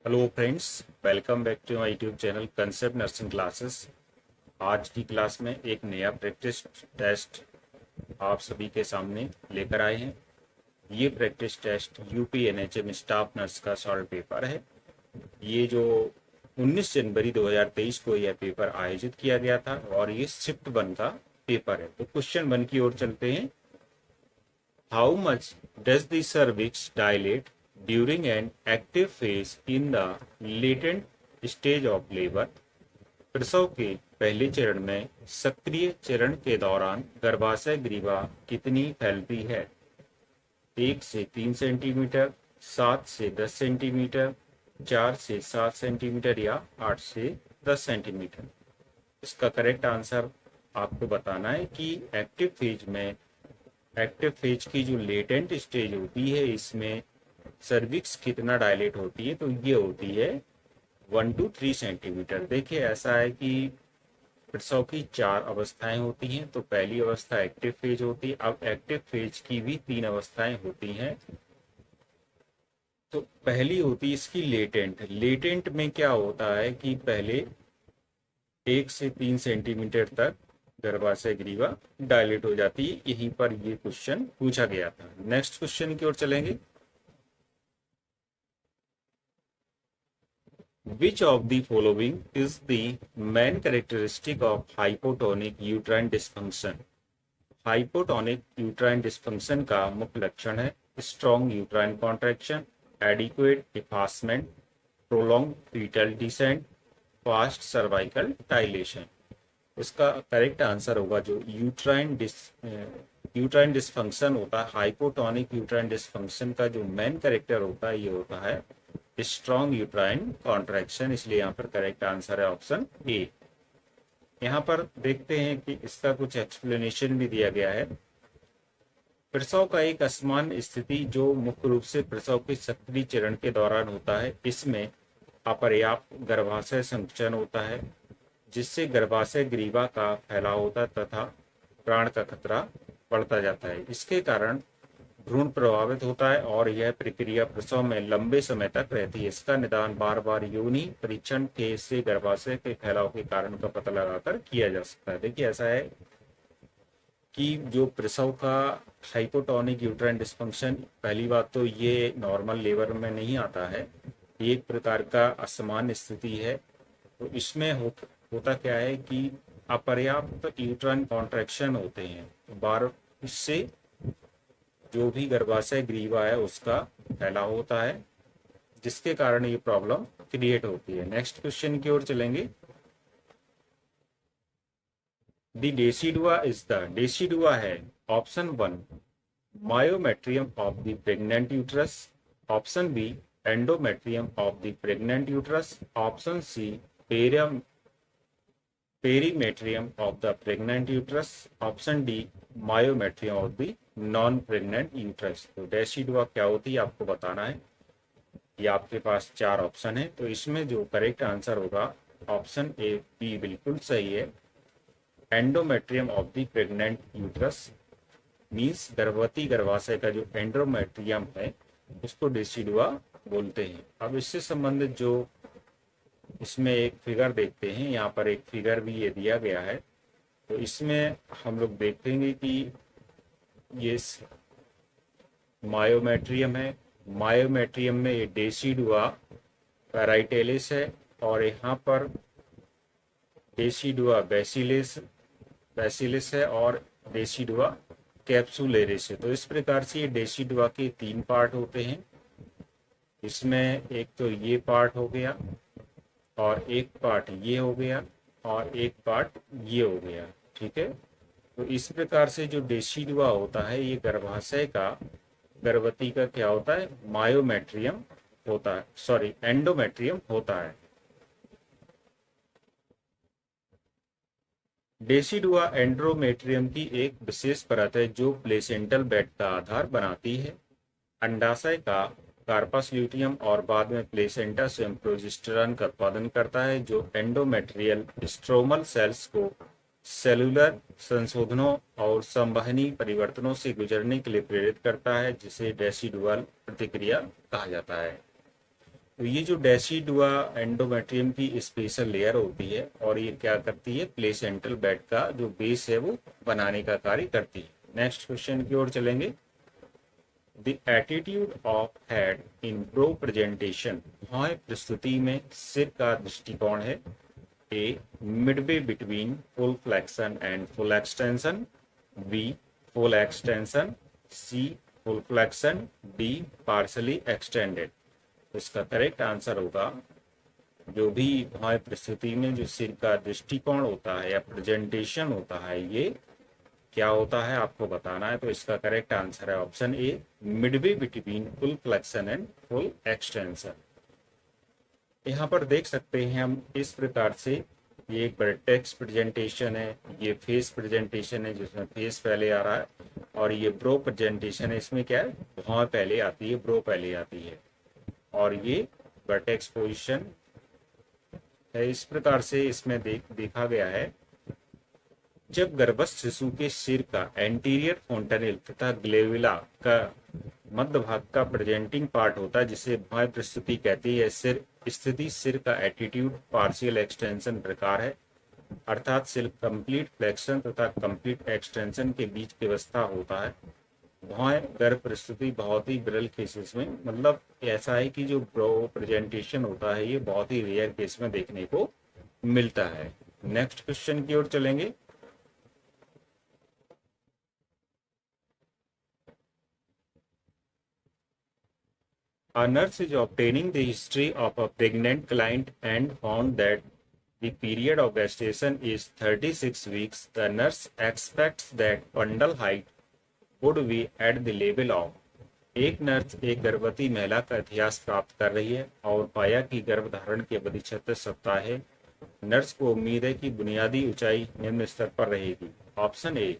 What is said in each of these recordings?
Hello friends, welcome back to my YouTube channel concept nursing classes. आज की class में एक नया प्रैक्टिस टेस्ट आप सभी के सामने लेकर आए हैं। ये practice test UP NHM staff nurse का सॉल्व पेपर है। ये जो 19 जनवरी 2023 को यह पेपर आयोजित किया गया था और ये शिफ्ट 1 का पेपर है। तो क्वेश्चन 1 की ओर चलते हैं। How much does the cervix dilate during an active phase in the latent stage of labor? प्रसव के पहले चरण में सक्रिय चरण के दौरान गर्भाशय ग्रीवा कितनी फैलती है? 1 से 3 सेंटीमीटर, 7 से 10 सेंटीमीटर, 4 से 7 सेंटीमीटर या 8 से 10 सेंटीमीटर। इसका करेक्ट आंसर आपको बताना है कि एक्टिव फेज की जो लेटेंट स्टेज होती है इसमें सर्विक्स कितना डायलेट होती है, तो ये होती है 1 to 3 सेंटीमीटर। देखिए ऐसा है कि प्रसव की 4 अवस्थाएं होती हैं। तो पहली अवस्था एक्टिव फेज होती है। अब एक्टिव फेज की भी 3 अवस्थाएं होती हैं। तो पहली होती है इसकी लेटेंट में क्या होता है कि पहले 1 से 3 सेंटीमीटर तक गर्भाशय ग्रीवा डायलेट हो जाती है। यहीं पर ये क्वेश्चन पूछा गया था। नेक्स्ट क्वेश्चन की ओर चलेंगे। Which of the following is the main characteristic of hypotonic uterine dysfunction? Hypotonic uterine dysfunction का मुख्य लक्षण है strong uterine contraction, adequate effacement, prolong foetal descent, fast cervical dilation. इसका करेक्ट आंसर होगा जो यूट्राइन डिस्फंक्शन होता है। हाइपोटोनिक यूट्राइन डिस्फंक्शन का जो मेन कैरेक्टर होता है ये होता है स्ट्रॉन्ग यूट्राइन कॉन्ट्रैक्शन। इसलिए यहाँ पर करेक्ट आंसर है ऑप्शन ए। यहाँ पर देखते हैं कि इसका कुछ एक्सप्लेनेशन भी दिया गया है। प्रसव का एक असमान स्थिति जो मुख्य रूप से प्रसव के सक्रिय चरण के दौरान होता है, इसमें अपर्याप्त गर्भाशय संकुचन होता है जिससे गर्भाशय ग्रीवा का फैलाव होता है तथा प्राण का खतरा बढ़ता जाता है। इसके कारण भ्रूण प्रभावित होता है और यह प्रक्रिया प्रसव में लंबे समय तक रहती है। इसका निदान बार बार योनि परीक्षण के से गर्भाशय के फैलाव के कारण का पता लगाकर किया जा सकता है। देखिए ऐसा है कि जो प्रसव का हाइपोटोनिक यूट्राइन डिस्फंक्शन, पहली बात तो ये नॉर्मल लेबर में नहीं आता है, एक प्रकार का असमान स्थिति है। तो इसमें होता क्या है कि अपर्याप्त यूट्राइन कॉन्ट्रैक्शन होते हैं। बार इससे जो भी गर्भाशय ग्रीवा है उसका फैलाव होता है जिसके कारण ये प्रॉब्लम क्रिएट होती है। नेक्स्ट क्वेश्चन की ओर चलेंगे। डेसिडुआ है option 1 myometrium of the pregnant uterus, option B endometrium of the pregnant uterus, option C perimetrium of the pregnant uterus, option D myometrium of the non pregnant uterus. तो decidua क्या होती है आपको बताना है। ये आपके पास 4 ऑप्शन है, तो इसमें जो करेक्ट आंसर होगा ऑप्शन ए बी बिल्कुल सही है। Endometrium of the pregnant uterus means गर्भवती गर्भाशय का जो एंडोमेट्रियम है उसको डेसिडुआ बोलते हैं। अब इससे संबंधित जो इसमें एक फिगर देखते हैं, यहाँ पर एक फिगर भी ये दिया गया है। तो इसमें हम लोग देखेंगे कि ये मायोमेट्रियम है। मायोमेट्रियम में ये डेसिडुआ पैराइटेलिस है और यहाँ पर डेसिडुआ बैसिलिस है और डेसिडुआ कैप्सुलेरिस है। तो इस प्रकार से ये डेसिडुआ के 3 पार्ट होते हैं। इसमें एक तो ये पार्ट हो गया और एक पार्ट ये हो गया और एक पार्ट ये हो गया, ठीक है। तो इस प्रकार से जो डेसिडुआ होता है ये गर्भवती का क्या होता है, मायोमेट्रियम होता है, सॉरी एंडोमेट्रियम होता है। डेसिडुआ एंड्रोमेट्रियम की एक विशेष परत है जो प्लेसेंटल बेड का आधार बनाती है। अंडाशय का कार्पस ल्यूटियम और बाद में प्लेसेंटा स्वयं प्रोजेस्टेरॉन का उत्पादन करता है जो एंडोमेट्रियल स्ट्रोमल सेल्स को सेलुलर संशोधनों और संवहनी परिवर्तनों से गुजरने के लिए प्रेरित करता है जिसे डेसिडुअल प्रतिक्रिया कहा जाता है। तो ये जो डेसिडुआ एंडोमेट्रियम की स्पेशल लेयर होती है और ये क्या करती है, प्लेसेंटल बेड का जो बेस है वो बनाने का कार्य करती है। नेक्स्ट क्वेश्चन की ओर चलेंगे। The attitude of head in brow presentation, भौहें प्रस्तुति में सिर का दृष्टिकोण है। A midway between full flexion and full extension, B full extension, C full flexion, D partially extended. इसका करेक्ट आंसर होगा, जो भी भौहें प्रस्तुति में जो सिर का दृष्टिकोण होता है या प्रेजेंटेशन होता है, ये क्या होता है आपको बताना है। तो इसका करेक्ट आंसर है option A, midway between full flexion and full extension. यहाँ पर देख सकते हैं हम इस प्रकार से, ये एक वर्टेक्स प्रेजेंटेशन है, ये फेस प्रेजेंटेशन है जिसमें फेस पहले आ रहा है, और ये ब्रो प्रेजेंटेशन है, इसमें क्या है, भौं पहले आती है, ब्रो पहले आती है, और ये वर्टेक्स पोजीशन है। इस प्रकार से इसमें देखा गया है, जब गर्भस्थ शिशु के सिर का एंटीरियर फोंटेनिल तथा ग्लेविला का मध्य भाग का प्रेजेंटिंग पार्ट होता है, जिसे भौहें प्रस्तुति कहती है, सिर स्थिति सिर का एटीट्यूड पार्शियल एक्सटेंशन प्रकार है, अर्थात सिर कंप्लीट फ्लेक्शन तथा कंप्लीट एक्सटेंशन के बीच व्यवस्था होता है। भौहें गर्भ प्रस्तुति बहुत ही विरल केसेस में, मतलब ऐसा है कि जो प्रेजेंटेशन होता है ये बहुत ही रेयर केस में देखने को मिलता है। नेक्स्ट क्वेश्चन की ओर चलेंगे। A nurse is obtaining the history of a pregnant client and found that the period of gestation is 36 weeks. The nurse expects that fundal height would be at the level of। एक nurse एक गर्भवती महिला का इतिहास प्राप्त कर रही है और पाया कि गर्भधारण की अवधि 36 सप्ताह है। नर्स को उम्मीद है कि बुनियादी ऊंचाई निम्न स्तर पर रहेगी। Option A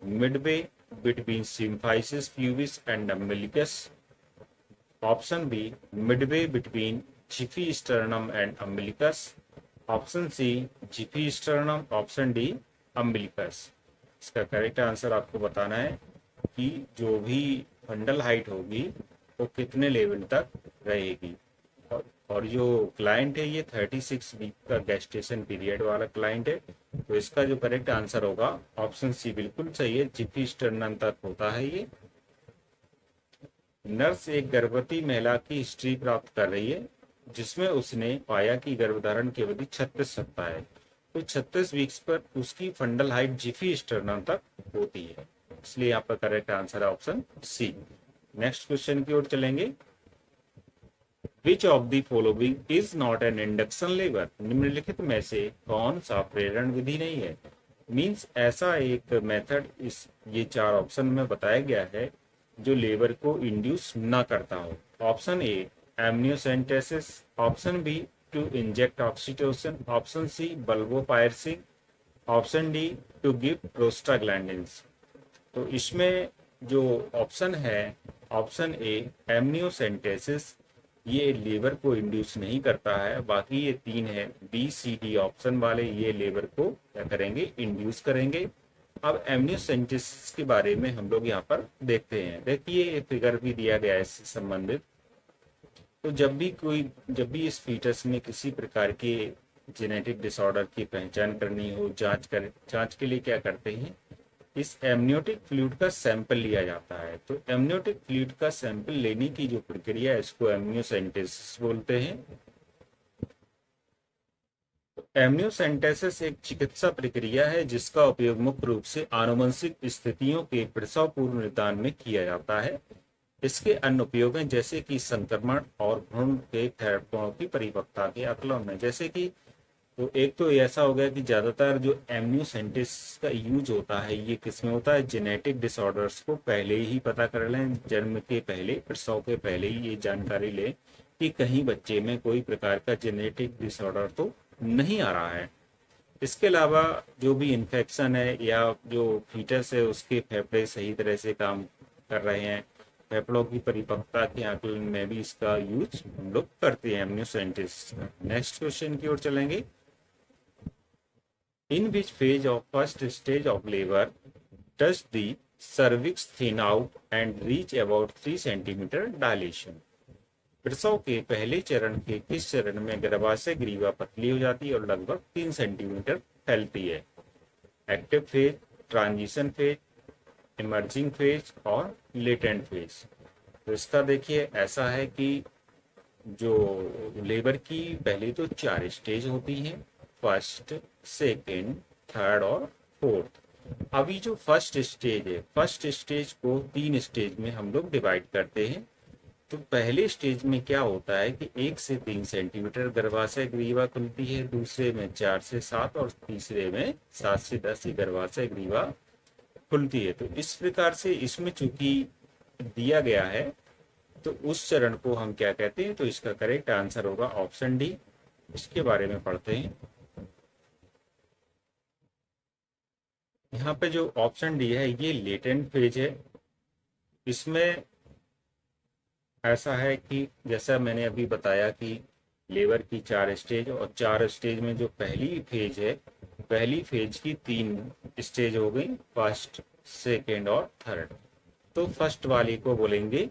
midway between symphysis pubis and umbilicus, option B midway between xiphisternum and umbilicus, option C xiphisternum, option D umbilicus. इसका करेक्ट आंसर आपको बताना है कि जो भी फंडल हाइट होगी वो कितने लेवल तक रहेगी। और जो क्लाइंट है ये 36 वीक का गेस्टेशन पीरियड वाला क्लाइंट है, तो इसका जो करेक्ट आंसर होगा ऑप्शन सी बिल्कुल सही है, जिफी स्टर्नम तक होता है ये। नर्स एक गर्भवती महिला की हिस्ट्री प्राप्त कर रही है जिसमें उसने पाया कि गर्भधारण की अवधि 36 सप्ताह है, तो 36 वीक्स पर उसकी फंडल हाइट जिफी स्टर्नम तक होती है, इसलिए यहाँ पर करेक्ट आंसर है ऑप्शन सी। नेक्स्ट क्वेश्चन की ओर चलेंगे। विच of the following is not an induction labour, निम्नलिखित में से कौन सा प्रेरण विधि नहीं है। मीन्स ऐसा एक मेथड इस ये 4 ऑप्शन में बताया गया है जो लेबर को इंड्यूस ना करता हो। Option A amniocentesis, option B to inject oxytocin, option C बल्बोपायरसिन, option D to give prostaglandins. तो इसमें जो ऑप्शन है ऑप्शन ए एमनियोसेंटेसिस, ये लेबर को इंड्यूस नहीं करता है। बाकी ये 3 है बी सी डी ऑप्शन वाले, ये लेबर को क्या करेंगे, इंड्यूस करेंगे। अब एमनियोसेंटेसिस के बारे में हम लोग यहाँ पर देखते हैं। देखिए एक फिगर भी दिया गया है इससे संबंधित। तो जब भी इस फीटस में किसी प्रकार के जेनेटिक डिसऑर्डर की पहचान करनी हो, जांच के लिए क्या करते हैं, इस एमनियोटिक फ्लूइड का सैंपल लिया जाता है। तो एमनियोटिक फ्लूइड का सैंपल लेने की जो प्रक्रिया है इसको एमनियोसेंटेसिस बोलते हैं। एमनियोसेंटेसिस एक चिकित्सा प्रक्रिया है जिसका उपयोग मुख्य रूप से आनुवंशिक स्थितियों के प्रसव पूर्व निदान में किया जाता है। इसके अन्य उपयोग हैं जैसे कि संक्रमण और भ्रूण के थैलेमों की परिपक्वता के आकलन में। जैसे कि तो एक तो ऐसा हो गया कि ज्यादातर जो एमनियोसेंटेसिस का यूज होता है ये किसमें होता है, जेनेटिक डिसऑर्डर्स को पहले ही पता कर लें, जन्म के पहले, प्रसव के पहले ही ये जानकारी लें कि कहीं बच्चे में कोई प्रकार का जेनेटिक डिसऑर्डर तो नहीं आ रहा है। इसके अलावा जो भी इन्फेक्शन है या जो फीटस है उसके फेफड़े सही तरह से काम कर रहे हैं, फेफड़ों की परिपक्वता के आकलन में भी इसका यूज हम लोग करते हैं एमनियोसेंटेसिस का। नेक्स्ट क्वेश्चन की ओर चलेंगे। In which phase of first stage of labour does the cervix thin out and reach about 3 centimeter dilation। प्रसव के पहले चरण के किस चरण में गर्भाशय ग्रीवा पतली हो जाती है और लगभग 3 सेंटीमीटर फैलती है? Active phase, transition phase, emerging phase और लेटेंट फेज। तो इसका देखिए ऐसा है कि जो लेबर की पहले तो 4 स्टेज होती हैं, फर्स्ट, सेकेंड, थर्ड और फोर्थ। अभी जो फर्स्ट स्टेज है, फर्स्ट स्टेज को 3 स्टेज में हम लोग डिवाइड करते हैं। तो पहले स्टेज में क्या होता है कि 1 से 3 सेंटीमीटर गर्भाशय ग्रीवा खुलती है, दूसरे में 4 से 7 और तीसरे में 7 से 10 की गर्भाशय ग्रीवा खुलती है। तो इस प्रकार से इसमें चूंकि दिया गया है तो उस चरण को हम क्या कहते हैं? तो इसका करेक्ट आंसर होगा ऑप्शन डी। इसके बारे में पढ़ते हैं। यहाँ पे जो ऑप्शन डी है ये लेटेंट फेज है। इसमें ऐसा है कि जैसा मैंने अभी बताया कि लेबर की 4 स्टेज और 4 स्टेज में जो पहली फेज है, पहली फेज की 3 स्टेज हो गई, फर्स्ट, सेकेंड और थर्ड। तो फर्स्ट वाली को बोलेंगे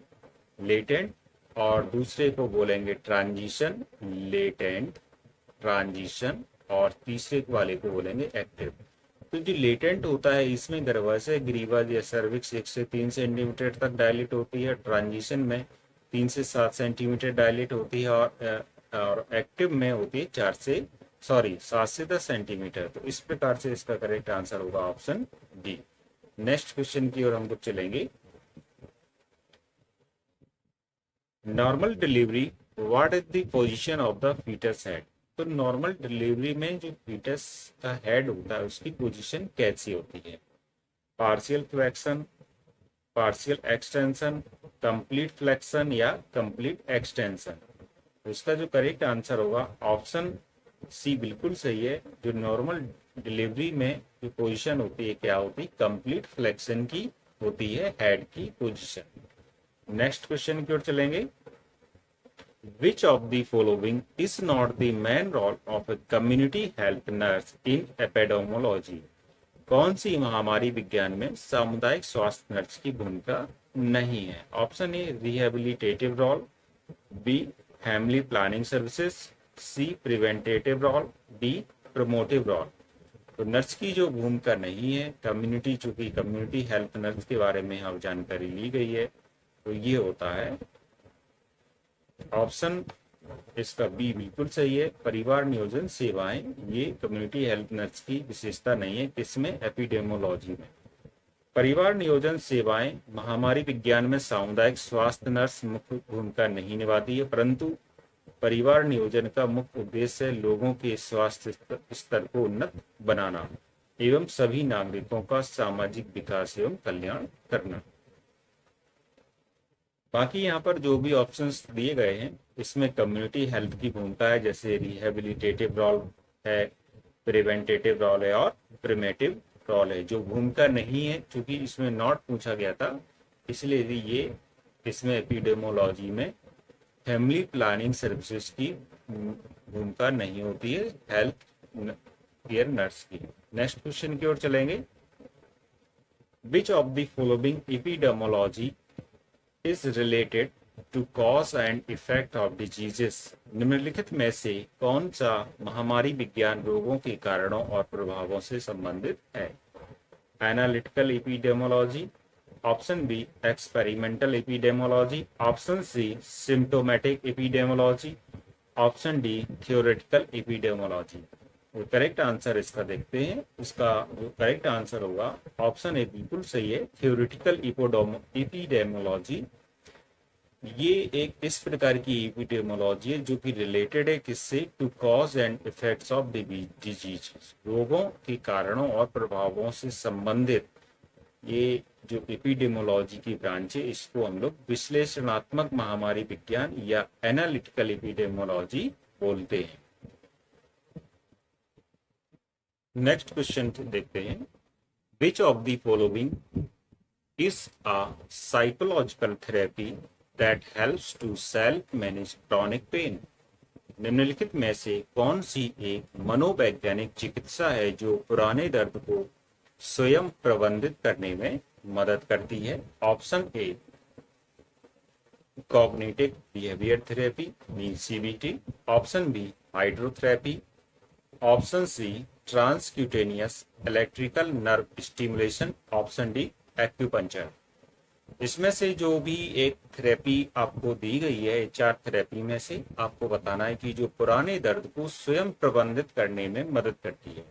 लेटेंट और दूसरे को बोलेंगे ट्रांजिशन, लेटेंट, ट्रांजिशन और तीसरे वाले को बोलेंगे एक्टिव। तो जो लेटेंट होता है इसमें गर्भाशय ग्रीवा या सर्विक्स 1 से 3 सेंटीमीटर तक डायलेट होती है, ट्रांजिशन में 3 से 7 सेंटीमीटर डायलेट होती है और एक्टिव में होती है 7 से 10 सेंटीमीटर। तो इस प्रकार से इसका करेक्ट आंसर होगा ऑप्शन डी। नेक्स्ट क्वेश्चन की ओर हम लोग चलेंगे। Normal delivery, what is the position of the foetus head? तो नॉर्मल डिलीवरी में जो फीटस का हेड होता है उसकी पोजीशन कैसी होती है? Partial flexion, partial extension, complete flexion या कंप्लीट एक्सटेंशन? उसका जो करेक्ट आंसर होगा ऑप्शन सी बिल्कुल सही है। जो नॉर्मल डिलीवरी में जो पोजीशन होती है क्या होती है? कंप्लीट फ्लेक्शन की होती है हेड की पोजीशन। नेक्स्ट क्वेश्चन की ओर चलेंगे। Which of the following is not the main role of a community health nurse in epidemiology? कौन सी महामारी विज्ञान में सामुदायिक स्वास्थ्य नर्स की भूमिका नहीं है? Option A rehabilitative role, B family planning services, C preventative role, D promotive role. तो नर्स की जो भूमिका नहीं है कम्युनिटी, चूंकि कम्युनिटी हेल्थ नर्स के बारे में हम जानकारी ली गई है, तो ये होता है ऑप्शन इसका बी बिल्कुल सही है। परिवार नियोजन सेवाएं ये कम्युनिटी हेल्थ नर्स की विशेषता नहीं है। किसमें? एपिडेमोलॉजी में। परिवार नियोजन सेवाएं महामारी विज्ञान में सामुदायिक स्वास्थ्य नर्स मुख्य भूमिका नहीं निभाती है, परंतु परिवार नियोजन का मुख्य उद्देश्य है लोगों के स्वास्थ्य स्तर को उन्नत बनाना एवं सभी नागरिकों का सामाजिक विकास एवं कल्याण करना। बाकी यहाँ पर जो भी ऑप्शंस दिए गए हैं इसमें कम्युनिटी हेल्थ की भूमिका है, जैसे रिहेबिलिटेटिव रोल है, प्रिवेंटेटिव रोल है और प्रिमेटिव रोल है। जो भूमिका नहीं है, चूंकि इसमें नॉट पूछा गया था इसलिए ये इसमें एपिडेमोलॉजी में फैमिली प्लानिंग सर्विसेज की भूमिका नहीं होती है हेल्थ केयर नर्स की। नेक्स्ट क्वेश्चन की ओर चलेंगे। विच of the following epidemiology is related to cause and effect of diseases? निम्नलिखित में से कौन सा महामारी विज्ञान रोगों के कारणों और प्रभावों से संबंधित है? Analytical epidemiology, option B experimental epidemiology, option C symptomatic epidemiology, option D theoretical epidemiology. वो करेक्ट आंसर इसका देखते हैं। इसका जो करेक्ट आंसर होगा ऑप्शन ए बिल्कुल सही है, थ्योरेटिकल एपिडेमोलॉजी। ये एक इस प्रकार की एपिडेमोलॉजी है जो कि रिलेटेड है किससे? To cause and effects of disease, रोगों के कारणों और प्रभावों से संबंधित ये जो एपिडेमोलॉजी की ब्रांच है इसको हम लोग विश्लेषणात्मक महामारी विज्ञान या एनालिटिकल एपिडेमोलॉजी बोलते हैं। नेक्स्ट क्वेश्चन देखते हैं। Which of the following is a psychological therapy that helps to self manage chronic pain? निम्नलिखित में से कौन सी एक मनोवैज्ञानिक चिकित्सा है जो पुराने दर्द को स्वयं प्रबंधित करने में मदद करती है? Option A cognitive behaviour therapy mean CBT, option B hydrotherapy, option C transcutaneous electrical nerve stimulation, option D acupuncture. इसमें से जो भी एक थेरेपी आपको दी गई है, चार थेरेपी में से आपको बताना है कि जो पुराने दर्द को स्वयं प्रबंधित करने में मदद करती है।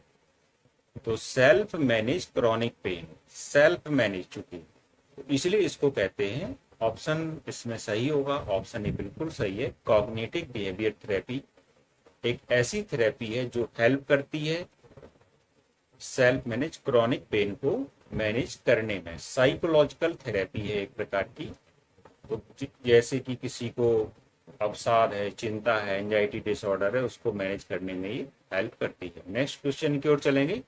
तो self manage chronic pain, self manage, चुकी तो इसलिए इसको कहते हैं, ऑप्शन इसमें सही होगा, ऑप्शन ए बिल्कुल सही है। कॉग्निटिव बिहेवियर थेरेपी एक ऐसी थेरेपी है जो हेल्प करती है सेल्फ मैनेज क्रॉनिक पेन को मैनेज करने में। साइकोलॉजिकल थेरेपी है एक प्रकार की। तो जैसे कि किसी को अवसाद है, चिंता है, एंजाइटी डिसऑर्डर है, उसको मैनेज करने में ये हेल्प करती है। नेक्स्ट क्वेश्चन की ओर चलेंगे।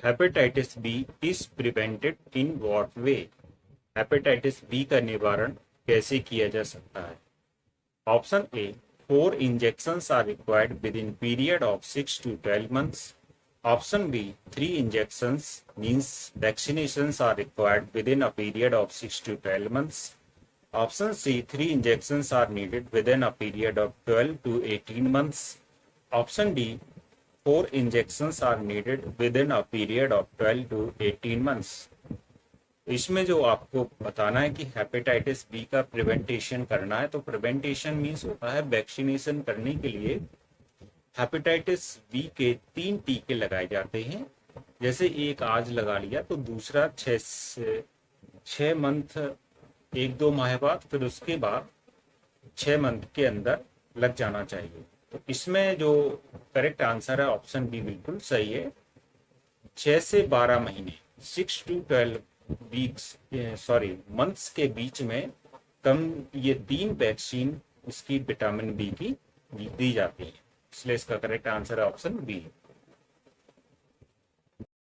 Hepatitis B is prevented in what way? Hepatitis B का निवारण कैसे किया जा सकता है? Option A 4 injections are required within period of 6 to 12 months. Option B 3 injections means vaccinations are required within a period of 6 to 12 months. Option C 3 injections are needed within a period of 12 to 18 months. Option D 4 injections are needed within a period of 12 to 18 months. इसमें जो आपको बताना है कि hepatitis B का prevention करना है, तो प्रिवेंटेशन मीन्स होता है वैक्सीनेशन करने के लिए हेपेटाइटिस बी के 3 टीके लगाए जाते हैं। जैसे एक आज लगा लिया तो दूसरा 6 मंथ, 1-2 माह बाद, फिर उसके बाद 6 मंथ के अंदर लग जाना चाहिए। तो इसमें जो करेक्ट आंसर है ऑप्शन बी बिल्कुल सही है। 6 से 12 महीने, 6 to 12 वीक्स, मंथ्स के बीच में कम ये 3 वैक्सीन इसकी विटामिन बी की दी जाती है, इसलिए इसका करेक्ट आंसर है ऑप्शन बी।